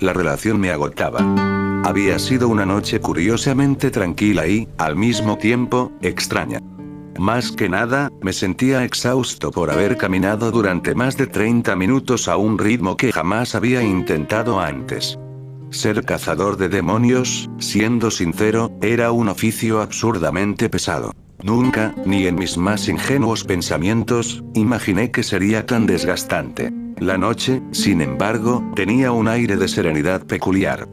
la relación me agotaba. Había sido una noche curiosamente tranquila y, al mismo tiempo, extraña. Más que nada, me sentía exhausto por haber caminado durante más de 30 minutos a un ritmo que jamás había intentado antes. Ser cazador de demonios, siendo sincero, era un oficio absurdamente pesado. Nunca, ni en mis más ingenuos pensamientos, imaginé que sería tan desgastante. La noche, sin embargo, tenía un aire de serenidad peculiar.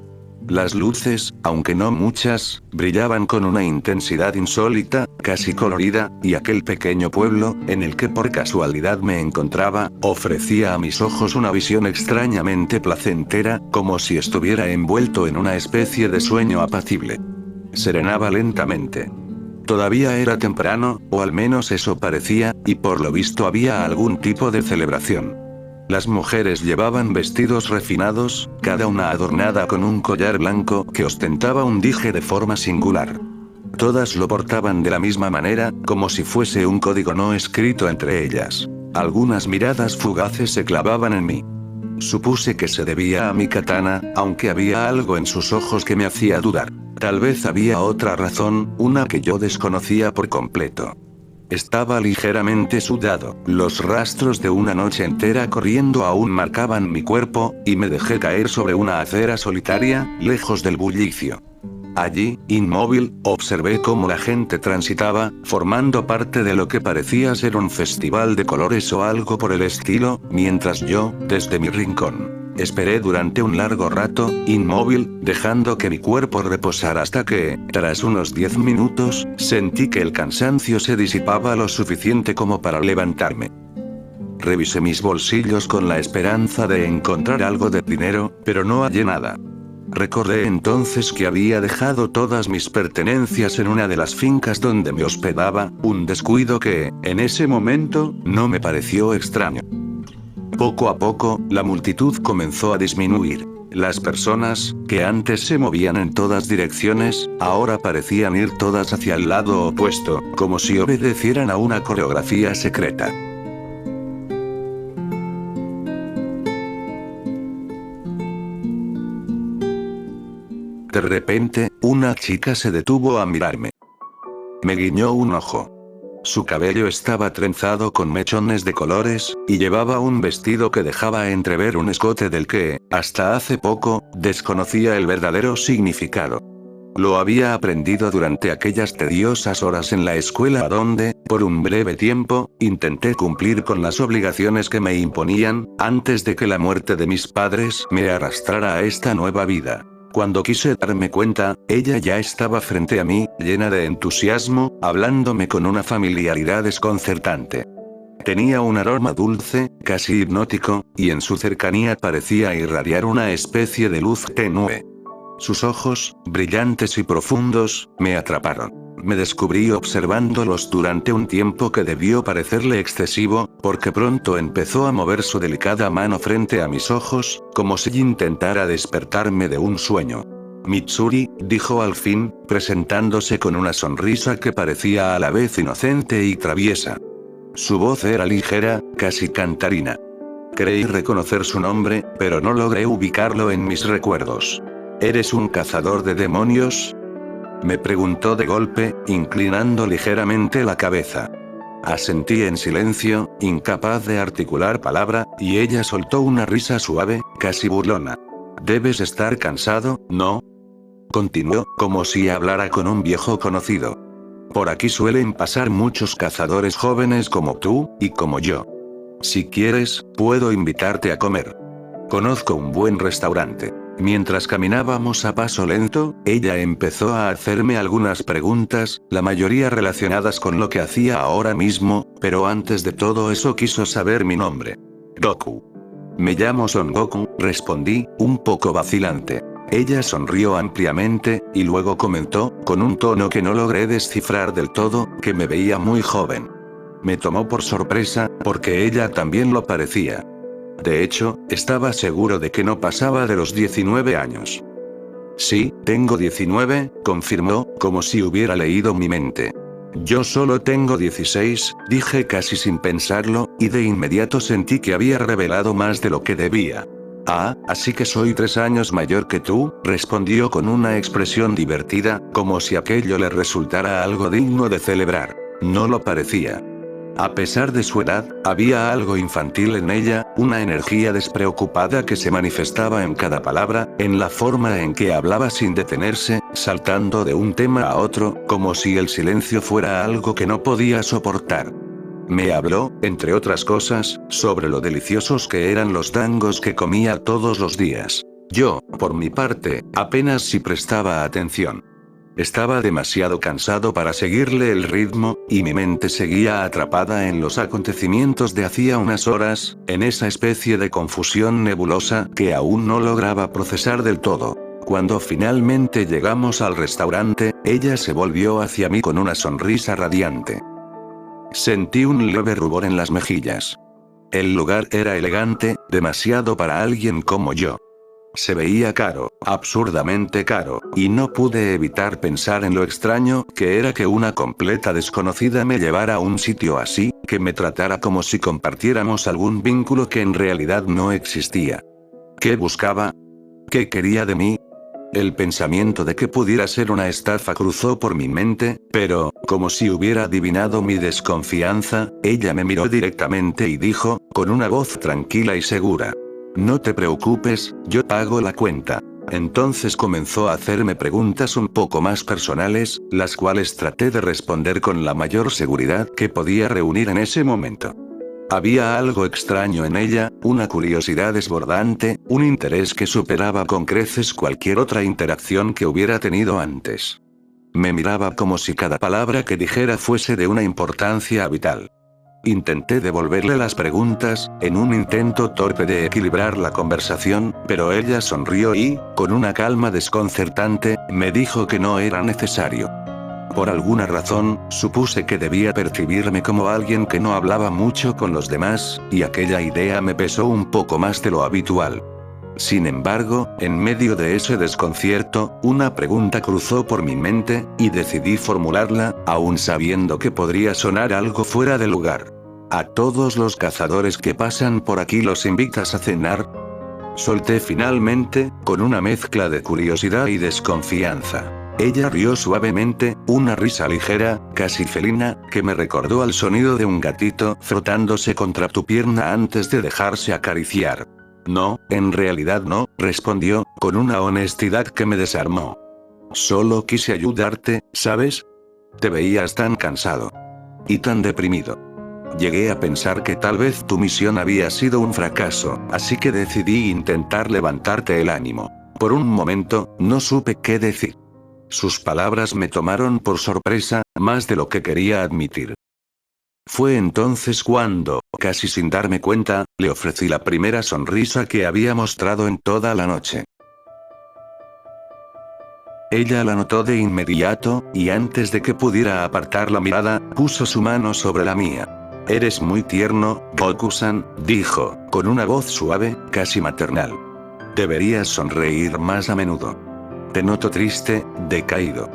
Las luces, aunque no muchas, brillaban con una intensidad insólita, casi colorida, y aquel pequeño pueblo, en el que por casualidad me encontraba, ofrecía a mis ojos una visión extrañamente placentera, como si estuviera envuelto en una especie de sueño apacible. Serenaba lentamente. Todavía era temprano, o al menos eso parecía, y por lo visto había algún tipo de celebración. Las mujeres llevaban vestidos refinados, cada una adornada con un collar blanco que ostentaba un dije de forma singular. Todas lo portaban de la misma manera, como si fuese un código no escrito entre ellas. Algunas miradas fugaces se clavaban en mí. Supuse que se debía a mi katana, aunque había algo en sus ojos que me hacía dudar. Tal vez había otra razón, una que yo desconocía por completo. Estaba ligeramente sudado, los rastros de una noche entera corriendo aún marcaban mi cuerpo, y me dejé caer sobre una acera solitaria, lejos del bullicio. Allí, inmóvil, observé cómo la gente transitaba, formando parte de lo que parecía ser un festival de colores o algo por el estilo, mientras yo, desde mi rincón, esperé durante un largo rato, inmóvil, dejando que mi cuerpo reposara hasta que, tras unos 10 minutos, sentí que el cansancio se disipaba lo suficiente como para levantarme. Revisé mis bolsillos con la esperanza de encontrar algo de dinero, pero no hallé nada. Recordé entonces que había dejado todas mis pertenencias en una de las fincas donde me hospedaba, un descuido que, en ese momento, no me pareció extraño. Poco a poco, la multitud comenzó a disminuir. Las personas, que antes se movían en todas direcciones, ahora parecían ir todas hacia el lado opuesto, como si obedecieran a una coreografía secreta. De repente, una chica se detuvo a mirarme. Me guiñó un ojo. Su cabello estaba trenzado con mechones de colores, y llevaba un vestido que dejaba entrever un escote del que, hasta hace poco, desconocía el verdadero significado. Lo había aprendido durante aquellas tediosas horas en la escuela donde, por un breve tiempo, intenté cumplir con las obligaciones que me imponían, antes de que la muerte de mis padres me arrastrara a esta nueva vida. Cuando quise darme cuenta, ella ya estaba frente a mí, llena de entusiasmo, hablándome con una familiaridad desconcertante. Tenía un aroma dulce, casi hipnótico, y en su cercanía parecía irradiar una especie de luz tenue. Sus ojos, brillantes y profundos, me atraparon. Me descubrí observándolos durante un tiempo que debió parecerle excesivo, porque pronto empezó a mover su delicada mano frente a mis ojos, como si intentara despertarme de un sueño. Mitsuri, dijo al fin, presentándose con una sonrisa que parecía a la vez inocente y traviesa. Su voz era ligera, casi cantarina. Creí reconocer su nombre, pero no logré ubicarlo en mis recuerdos. ¿Eres un cazador de demonios?, me preguntó de golpe, inclinando ligeramente la cabeza. Asentí en silencio, incapaz de articular palabra, y ella soltó una risa suave, casi burlona. Debes estar cansado, ¿no? Continuó, como si hablara con un viejo conocido. Por aquí suelen pasar muchos cazadores jóvenes como tú, y como yo. Si quieres, puedo invitarte a comer. Conozco un buen restaurante. Mientras caminábamos a paso lento, ella empezó a hacerme algunas preguntas, la mayoría relacionadas con lo que hacía ahora mismo, pero antes de todo eso quiso saber mi nombre. Goku. Me llamo Son Goku, respondí, un poco vacilante. Ella sonrió ampliamente, y luego comentó, con un tono que no logré descifrar del todo, que me veía muy joven. Me tomó por sorpresa, porque ella también lo parecía. De hecho, estaba seguro de que no pasaba de los 19 años. Sí, tengo 19, confirmó, como si hubiera leído mi mente. Yo solo tengo 16, dije casi sin pensarlo, y de inmediato sentí que había revelado más de lo que debía. Ah, así que soy 3 años mayor que tú, respondió con una expresión divertida, como si aquello le resultara algo digno de celebrar. No lo parecía. A pesar de su edad, había algo infantil en ella, una energía despreocupada que se manifestaba en cada palabra, en la forma en que hablaba sin detenerse, saltando de un tema a otro, como si el silencio fuera algo que no podía soportar. Me habló, entre otras cosas, sobre lo deliciosos que eran los tangos que comía todos los días. Yo, por mi parte, apenas si prestaba atención. Estaba demasiado cansado para seguirle el ritmo, y mi mente seguía atrapada en los acontecimientos de hacía unas horas, en esa especie de confusión nebulosa que aún no lograba procesar del todo. Cuando finalmente llegamos al restaurante, ella se volvió hacia mí con una sonrisa radiante. Sentí un leve rubor en las mejillas. El lugar era elegante, demasiado para alguien como yo. Se veía caro, absurdamente caro, y no pude evitar pensar en lo extraño que era que una completa desconocida me llevara a un sitio así, que me tratara como si compartiéramos algún vínculo que en realidad no existía. ¿Qué buscaba? ¿Qué quería de mí? El pensamiento de que pudiera ser una estafa cruzó por mi mente, pero, como si hubiera adivinado mi desconfianza, ella me miró directamente y dijo, con una voz tranquila y segura: no te preocupes, yo pago la cuenta. Entonces comenzó a hacerme preguntas un poco más personales, las cuales traté de responder con la mayor seguridad que podía reunir en ese momento. Había algo extraño en ella, una curiosidad desbordante, un interés que superaba con creces cualquier otra interacción que hubiera tenido antes. Me miraba como si cada palabra que dijera fuese de una importancia vital. Intenté devolverle las preguntas, en un intento torpe de equilibrar la conversación, pero ella sonrió y, con una calma desconcertante, me dijo que no era necesario. Por alguna razón, supuse que debía percibirme como alguien que no hablaba mucho con los demás, y aquella idea me pesó un poco más de lo habitual. Sin embargo, en medio de ese desconcierto, una pregunta cruzó por mi mente, y decidí formularla, aun sabiendo que podría sonar algo fuera de lugar. ¿A todos los cazadores que pasan por aquí los invitas a cenar? Solté finalmente, con una mezcla de curiosidad y desconfianza. Ella rió suavemente, una risa ligera, casi felina, que me recordó al sonido de un gatito frotándose contra tu pierna antes de dejarse acariciar. No, en realidad no, respondió, con una honestidad que me desarmó. Solo quise ayudarte, ¿sabes? Te veías tan cansado. Y tan deprimido. Llegué a pensar que tal vez tu misión había sido un fracaso, así que decidí intentar levantarte el ánimo. Por un momento, no supe qué decir. Sus palabras me tomaron por sorpresa, más de lo que quería admitir. Fue entonces cuando, casi sin darme cuenta, le ofrecí la primera sonrisa que había mostrado en toda la noche. Ella la notó de inmediato, y antes de que pudiera apartar la mirada, puso su mano sobre la mía. Eres muy tierno, Goku-san, dijo, con una voz suave, casi maternal. Deberías sonreír más a menudo. Te noto triste, decaído.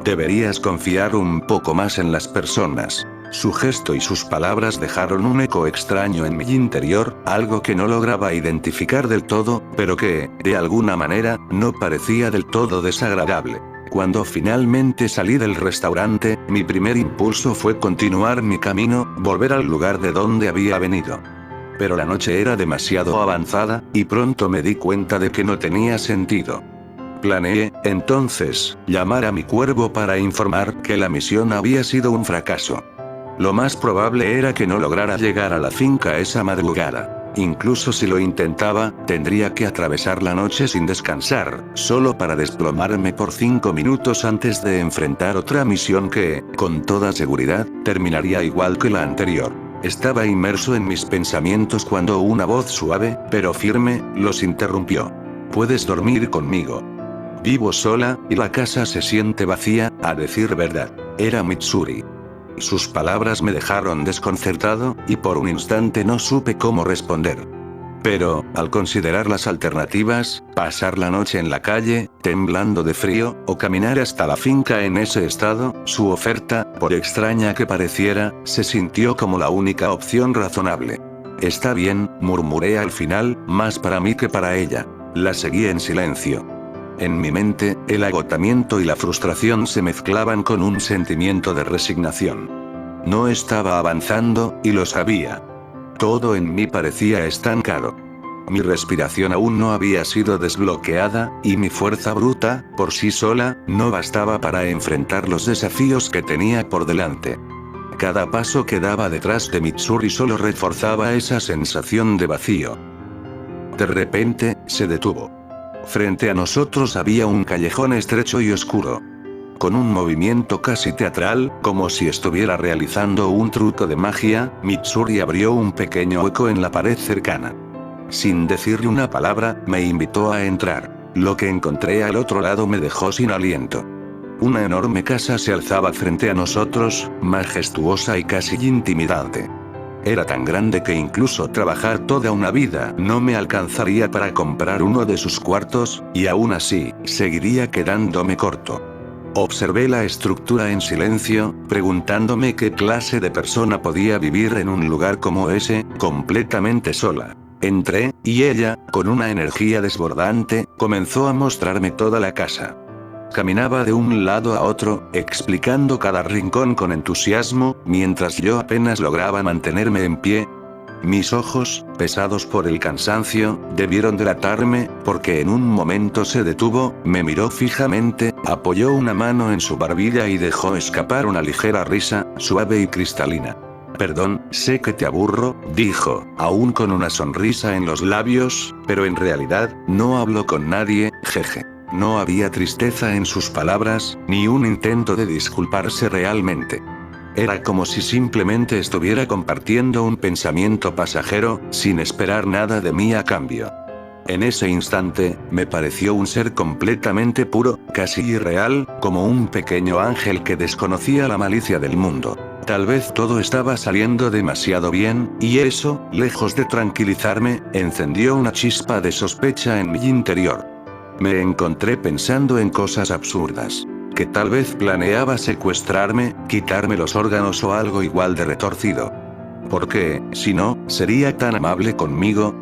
Deberías confiar un poco más en las personas. Su gesto y sus palabras dejaron un eco extraño en mi interior, algo que no lograba identificar del todo, pero que, de alguna manera, no parecía del todo desagradable. Cuando finalmente salí del restaurante, mi primer impulso fue continuar mi camino, volver al lugar de donde había venido. Pero la noche era demasiado avanzada, y pronto me di cuenta de que no tenía sentido. Planeé, entonces, llamar a mi cuervo para informar que la misión había sido un fracaso. Lo más probable era que no lograra llegar a la finca esa madrugada. Incluso si lo intentaba, tendría que atravesar la noche sin descansar, solo para desplomarme por 5 minutos antes de enfrentar otra misión que, con toda seguridad, terminaría igual que la anterior. Estaba inmerso en mis pensamientos cuando una voz suave, pero firme, los interrumpió. Puedes dormir conmigo. Vivo sola, y la casa se siente vacía, a decir verdad. Era Mitsuri. Sus palabras me dejaron desconcertado, y por un instante no supe cómo responder. Pero, al considerar las alternativas, pasar la noche en la calle, temblando de frío, o caminar hasta la finca en ese estado, su oferta, por extraña que pareciera, se sintió como la única opción razonable. Está bien, murmuré al final, más para mí que para ella. La seguí en silencio. En mi mente, el agotamiento y la frustración se mezclaban con un sentimiento de resignación. No estaba avanzando, y lo sabía. Todo en mí parecía estancado. Mi respiración aún no había sido desbloqueada, y mi fuerza bruta, por sí sola, no bastaba para enfrentar los desafíos que tenía por delante. Cada paso que daba detrás de Mitsuri solo reforzaba esa sensación de vacío. De repente, se detuvo. Frente a nosotros había un callejón estrecho y oscuro. Con un movimiento casi teatral, como si estuviera realizando un truco de magia, Mitsuri abrió un pequeño hueco en la pared cercana. Sin decirle una palabra, me invitó a entrar. Lo que encontré al otro lado me dejó sin aliento. Una enorme casa se alzaba frente a nosotros, majestuosa y casi intimidante. Era tan grande que incluso trabajar toda una vida no me alcanzaría para comprar uno de sus cuartos, y aún así, seguiría quedándome corto. Observé la estructura en silencio, preguntándome qué clase de persona podía vivir en un lugar como ese, completamente sola. Entré, y ella, con una energía desbordante, comenzó a mostrarme toda la casa. Caminaba de un lado a otro, explicando cada rincón con entusiasmo, mientras yo apenas lograba mantenerme en pie. Mis ojos, pesados por el cansancio, debieron delatarme, porque en un momento se detuvo, me miró fijamente, apoyó una mano en su barbilla y dejó escapar una ligera risa, suave y cristalina. Perdón, sé que te aburro, dijo, aún con una sonrisa en los labios, pero en realidad, no hablo con nadie, jeje. No había tristeza en sus palabras, ni un intento de disculparse realmente. Era como si simplemente estuviera compartiendo un pensamiento pasajero, sin esperar nada de mí a cambio. En ese instante, me pareció un ser completamente puro, casi irreal, como un pequeño ángel que desconocía la malicia del mundo. Tal vez todo estaba saliendo demasiado bien, y eso, lejos de tranquilizarme, encendió una chispa de sospecha en mi interior. Me encontré pensando en cosas absurdas. Que tal vez planeaba secuestrarme, quitarme los órganos o algo igual de retorcido. Porque, si no, sería tan amable conmigo.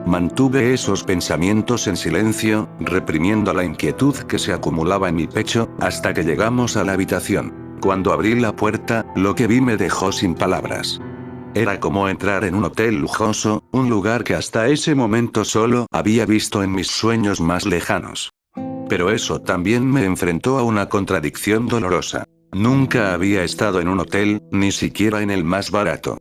Mantuve esos pensamientos en silencio, reprimiendo la inquietud que se acumulaba en mi pecho, hasta que llegamos a la habitación. Cuando abrí la puerta, lo que vi me dejó sin palabras. Era como entrar en un hotel lujoso, un lugar que hasta ese momento solo había visto en mis sueños más lejanos. Pero eso también me enfrentó a una contradicción dolorosa. Nunca había estado en un hotel, ni siquiera en el más barato.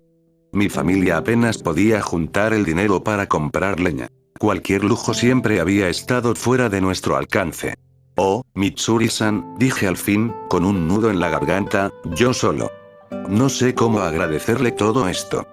Mi familia apenas podía juntar el dinero para comprar leña. Cualquier lujo siempre había estado fuera de nuestro alcance. Oh, Mitsuri-san, dije al fin, con un nudo en la garganta, yo solo. No sé cómo agradecerle todo esto.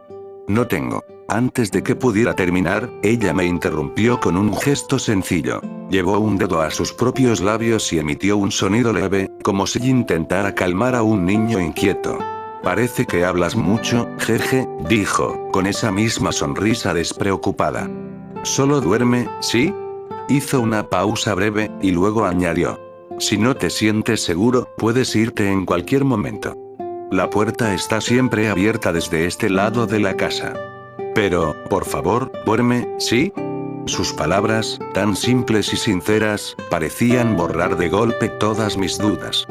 No tengo. Antes de que pudiera terminar, ella me interrumpió con un gesto sencillo. Llevó un dedo a sus propios labios y emitió un sonido leve, como si intentara calmar a un niño inquieto. Parece que hablas mucho, jeje, dijo, con esa misma sonrisa despreocupada. ¿Solo duerme, sí? Hizo una pausa breve, y luego añadió. Si no te sientes seguro, puedes irte en cualquier momento. La puerta está siempre abierta desde este lado de la casa. Pero, por favor, duerme, ¿sí? Sus palabras, tan simples y sinceras, parecían borrar de golpe todas mis dudas.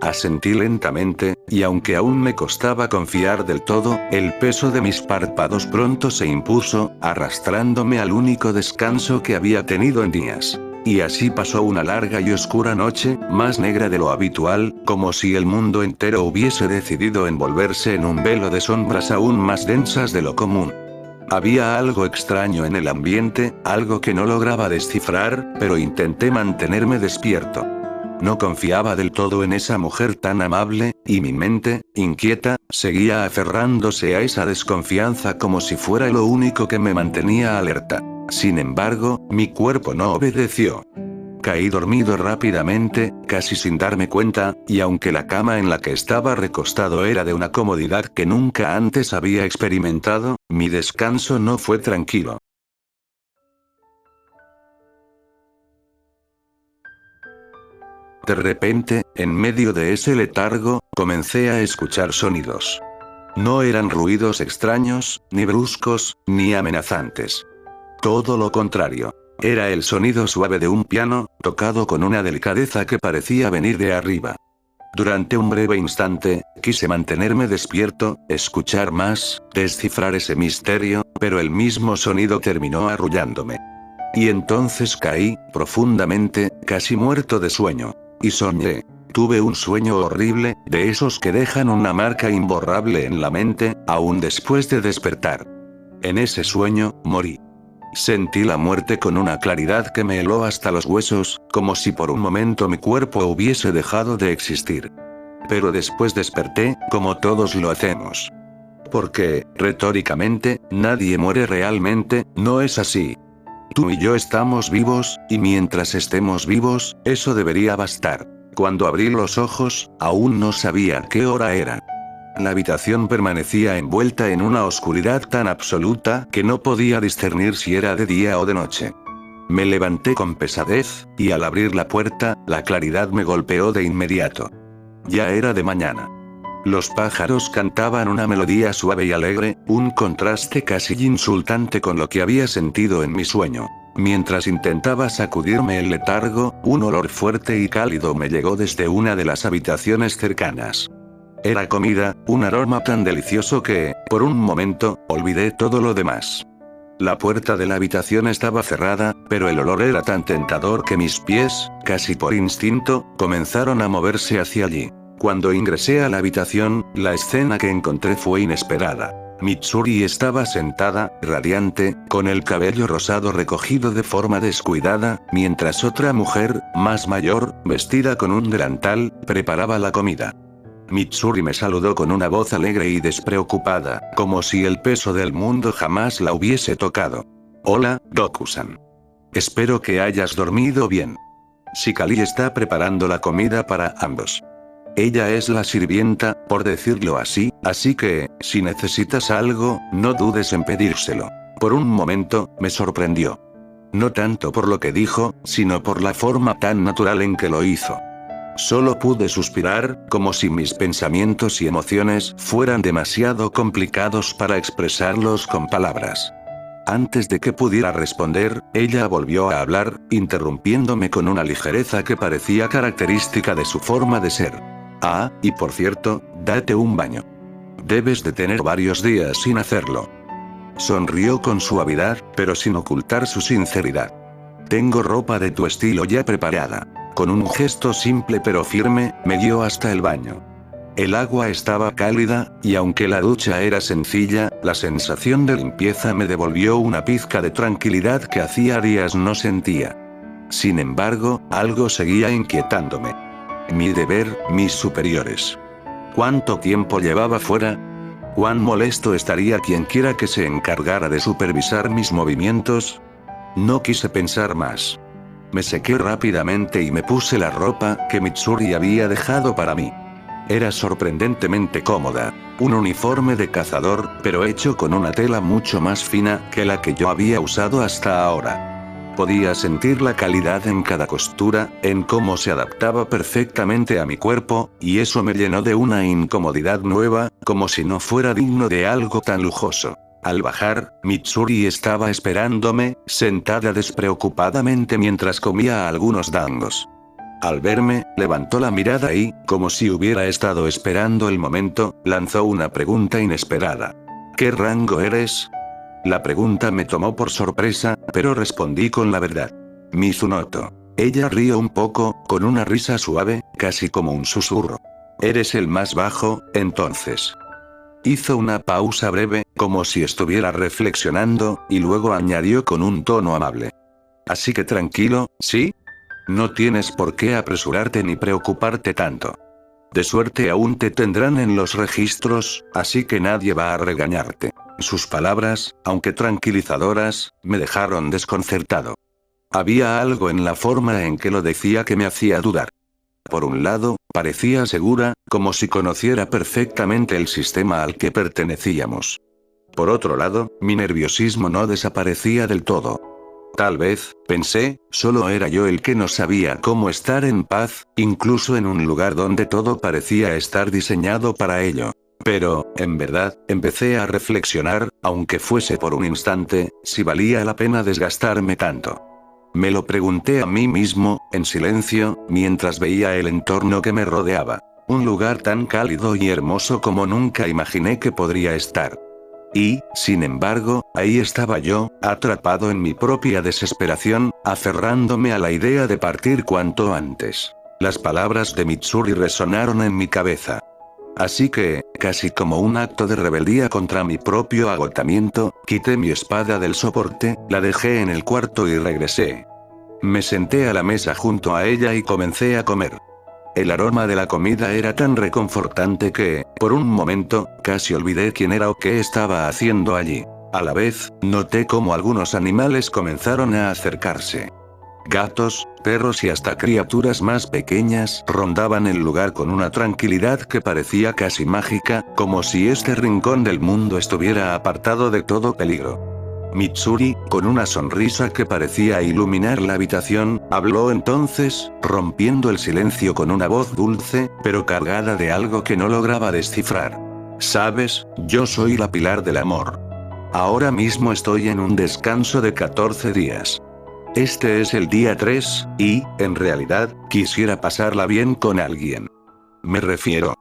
Asentí lentamente, y aunque aún me costaba confiar del todo, el peso de mis párpados pronto se impuso, arrastrándome al único descanso que había tenido en días. Y así pasó una larga y oscura noche, más negra de lo habitual, como si el mundo entero hubiese decidido envolverse en un velo de sombras aún más densas de lo común. Había algo extraño en el ambiente, algo que no lograba descifrar, pero intenté mantenerme despierto. No confiaba del todo en esa mujer tan amable, y mi mente, inquieta, seguía aferrándose a esa desconfianza como si fuera lo único que me mantenía alerta. Sin embargo, mi cuerpo no obedeció. Caí dormido rápidamente, casi sin darme cuenta, y aunque la cama en la que estaba recostado era de una comodidad que nunca antes había experimentado, mi descanso no fue tranquilo. De repente, en medio de ese letargo, comencé a escuchar sonidos. No eran ruidos extraños, ni bruscos, ni amenazantes. Todo lo contrario. Era el sonido suave de un piano, tocado con una delicadeza que parecía venir de arriba. Durante un breve instante, quise mantenerme despierto, escuchar más, descifrar ese misterio, pero el mismo sonido terminó arrullándome. Y entonces caí, profundamente, casi muerto de sueño. Y soñé. Tuve un sueño horrible, de esos que dejan una marca imborrable en la mente, aún después de despertar. En ese sueño, morí. Sentí la muerte con una claridad que me heló hasta los huesos, como si por un momento mi cuerpo hubiese dejado de existir. Pero después desperté, como todos lo hacemos. Porque, retóricamente, nadie muere realmente, ¿no es así? Tú y yo estamos vivos, y mientras estemos vivos, eso debería bastar. Cuando abrí los ojos, aún no sabía qué hora era. La habitación permanecía envuelta en una oscuridad tan absoluta que no podía discernir si era de día o de noche. Me levanté con pesadez, y al abrir la puerta, la claridad me golpeó de inmediato. Ya era de mañana. Los pájaros cantaban una melodía suave y alegre, un contraste casi insultante con lo que había sentido en mi sueño. Mientras intentaba sacudirme el letargo, un olor fuerte y cálido me llegó desde una de las habitaciones cercanas. Era comida, un aroma tan delicioso que, por un momento, olvidé todo lo demás. La puerta de la habitación estaba cerrada, pero el olor era tan tentador que mis pies, casi por instinto, comenzaron a moverse hacia allí. Cuando ingresé a la habitación, la escena que encontré fue inesperada. Mitsuri estaba sentada, radiante, con el cabello rosado recogido de forma descuidada, mientras otra mujer, más mayor, vestida con un delantal, preparaba la comida. Mitsuri me saludó con una voz alegre y despreocupada, como si el peso del mundo jamás la hubiese tocado. Hola, Doku-san. Espero que hayas dormido bien. Shikari está preparando la comida para ambos. Ella es la sirvienta, por decirlo así que, si necesitas algo, no dudes en pedírselo. Por un momento, me sorprendió. No tanto por lo que dijo, sino por la forma tan natural en que lo hizo. Solo pude suspirar, como si mis pensamientos y emociones fueran demasiado complicados para expresarlos con palabras. Antes de que pudiera responder, ella volvió a hablar, interrumpiéndome con una ligereza que parecía característica de su forma de ser. Ah, y por cierto, date un baño. Debes de tener varios días sin hacerlo. Sonrió con suavidad, pero sin ocultar su sinceridad. Tengo ropa de tu estilo ya preparada. Con un gesto simple pero firme, me guió hasta el baño. El agua estaba cálida, y aunque la ducha era sencilla, la sensación de limpieza me devolvió una pizca de tranquilidad que hacía días no sentía. Sin embargo, algo seguía inquietándome. Mi deber, mis superiores. ¿Cuánto tiempo llevaba fuera? ¿Cuán molesto estaría quienquiera que se encargara de supervisar mis movimientos? No quise pensar más. Me sequé rápidamente y me puse la ropa que Mitsuri había dejado para mí. Era sorprendentemente cómoda, un uniforme de cazador, pero hecho con una tela mucho más fina que la que yo había usado hasta ahora. Podía sentir la calidad en cada costura, en cómo se adaptaba perfectamente a mi cuerpo, y eso me llenó de una incomodidad nueva, como si no fuera digno de algo tan lujoso. Al bajar, Mitsuri estaba esperándome, sentada despreocupadamente mientras comía algunos dangos. Al verme, levantó la mirada y, como si hubiera estado esperando el momento, lanzó una pregunta inesperada. ¿Qué rango eres? La pregunta me tomó por sorpresa, pero respondí con la verdad. Mizunoto. Ella rió un poco, con una risa suave, casi como un susurro. ¿Eres el más bajo, entonces? Hizo una pausa breve, como si estuviera reflexionando, y luego añadió con un tono amable. Así que tranquilo, ¿sí? No tienes por qué apresurarte ni preocuparte tanto. De suerte aún te tendrán en los registros, así que nadie va a regañarte. Sus palabras, aunque tranquilizadoras, me dejaron desconcertado. Había algo en la forma en que lo decía que me hacía dudar. Por un lado, parecía segura, como si conociera perfectamente el sistema al que pertenecíamos. Por otro lado, mi nerviosismo no desaparecía del todo. Tal vez, pensé, solo era yo el que no sabía cómo estar en paz, incluso en un lugar donde todo parecía estar diseñado para ello. Pero, en verdad, empecé a reflexionar, aunque fuese por un instante, si valía la pena desgastarme tanto. Me lo pregunté a mí mismo, en silencio, mientras veía el entorno que me rodeaba. Un lugar tan cálido y hermoso como nunca imaginé que podría estar. Y, sin embargo, ahí estaba yo, atrapado en mi propia desesperación, aferrándome a la idea de partir cuanto antes. Las palabras de Mitsuri resonaron en mi cabeza. Así que, casi como un acto de rebeldía contra mi propio agotamiento, quité mi espada del soporte, la dejé en el cuarto y regresé. Me senté a la mesa junto a ella y comencé a comer. El aroma de la comida era tan reconfortante que, por un momento, casi olvidé quién era o qué estaba haciendo allí. A la vez, noté cómo algunos animales comenzaron a acercarse. Gatos, perros y hasta criaturas más pequeñas rondaban el lugar con una tranquilidad que parecía casi mágica, como si este rincón del mundo estuviera apartado de todo peligro. Mitsuri, con una sonrisa que parecía iluminar la habitación, habló entonces, rompiendo el silencio con una voz dulce, pero cargada de algo que no lograba descifrar. Sabes, yo soy la pilar del amor. Ahora mismo estoy en un descanso de 14 días. Este es el día 3, y, en realidad, quisiera pasarla bien con alguien. Me refiero.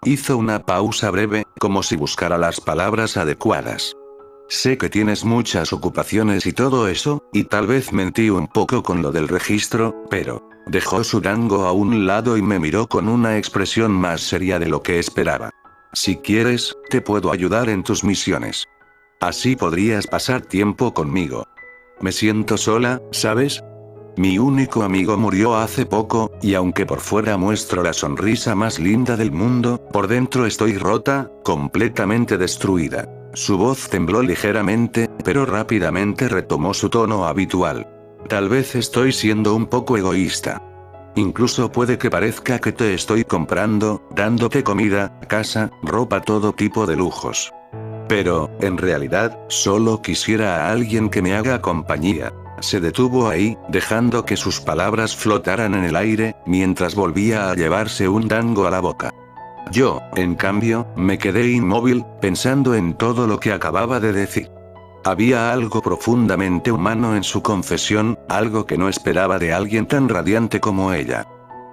Hizo una pausa breve, como si buscara las palabras adecuadas. Sé que tienes muchas ocupaciones y todo eso, y tal vez mentí un poco con lo del registro, pero... Dejó su tango a un lado y me miró con una expresión más seria de lo que esperaba. Si quieres, te puedo ayudar en tus misiones. Así podrías pasar tiempo conmigo. Me siento sola, ¿sabes? Mi único amigo murió hace poco, y aunque por fuera muestro la sonrisa más linda del mundo, por dentro estoy rota, completamente destruida. Su voz tembló ligeramente, pero rápidamente retomó su tono habitual. Tal vez estoy siendo un poco egoísta. Incluso puede que parezca que te estoy comprando, dándote comida, casa, ropa, todo tipo de lujos. Pero, en realidad, solo quisiera a alguien que me haga compañía. Se detuvo ahí, dejando que sus palabras flotaran en el aire, mientras volvía a llevarse un tango a la boca. Yo, en cambio, me quedé inmóvil, pensando en todo lo que acababa de decir. Había algo profundamente humano en su confesión, algo que no esperaba de alguien tan radiante como ella.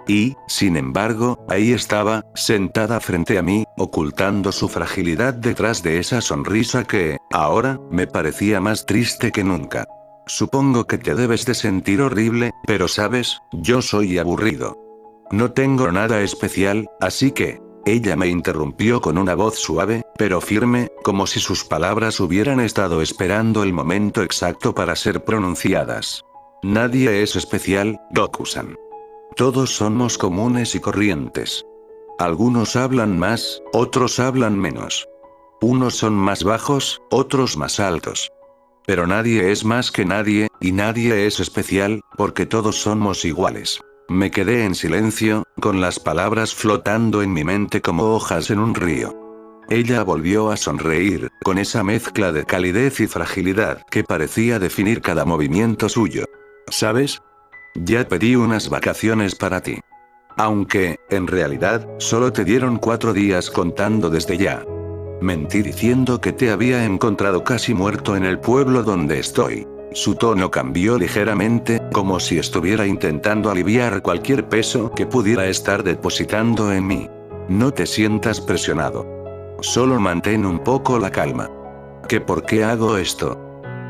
Y, sin embargo, ahí estaba, sentada frente a mí, ocultando su fragilidad detrás de esa sonrisa que, ahora, me parecía más triste que nunca. Supongo que te debes de sentir horrible, pero sabes, yo soy aburrido. No tengo nada especial, así que... Ella me interrumpió con una voz suave, pero firme, como si sus palabras hubieran estado esperando el momento exacto para ser pronunciadas. Nadie es especial, Goku-san. Todos somos comunes y corrientes. Algunos hablan más, otros hablan menos. Unos son más bajos, otros más altos. Pero nadie es más que nadie, y nadie es especial, porque todos somos iguales. Me quedé en silencio, con las palabras flotando en mi mente como hojas en un río. Ella volvió a sonreír, con esa mezcla de calidez y fragilidad que parecía definir cada movimiento suyo. ¿Sabes? Ya pedí unas vacaciones para ti. Aunque, en realidad, solo te dieron 4 días contando desde ya. Mentí diciendo que te había encontrado casi muerto en el pueblo donde estoy. Su tono cambió ligeramente, como si estuviera intentando aliviar cualquier peso que pudiera estar depositando en mí. No te sientas presionado. Solo mantén un poco la calma. ¿Que por qué hago esto?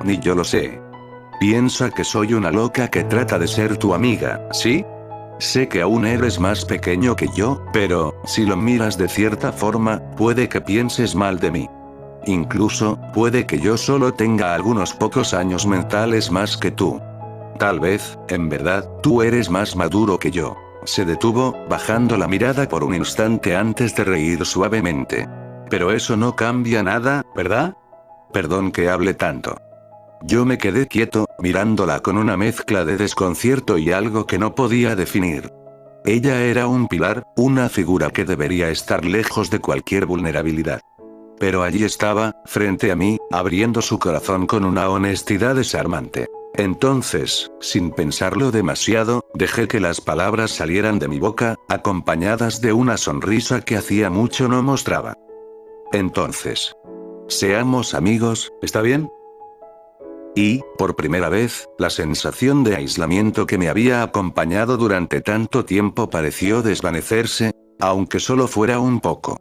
Ni yo lo sé. Piensa que soy una loca que trata de ser tu amiga, ¿sí? Sé que aún eres más pequeño que yo, pero, si lo miras de cierta forma, puede que pienses mal de mí. Incluso, puede que yo solo tenga algunos pocos años mentales más que tú. Tal vez, en verdad, tú eres más maduro que yo. Se detuvo, bajando la mirada por un instante antes de reír suavemente. Pero eso no cambia nada, ¿verdad? Perdón que hable tanto. Yo me quedé quieto, mirándola con una mezcla de desconcierto y algo que no podía definir. Ella era un pilar, una figura que debería estar lejos de cualquier vulnerabilidad. Pero allí estaba, frente a mí, abriendo su corazón con una honestidad desarmante. Entonces, sin pensarlo demasiado, dejé que las palabras salieran de mi boca, acompañadas de una sonrisa que hacía mucho no mostraba. Entonces, seamos amigos, ¿está bien? Y, por primera vez, la sensación de aislamiento que me había acompañado durante tanto tiempo pareció desvanecerse, aunque solo fuera un poco.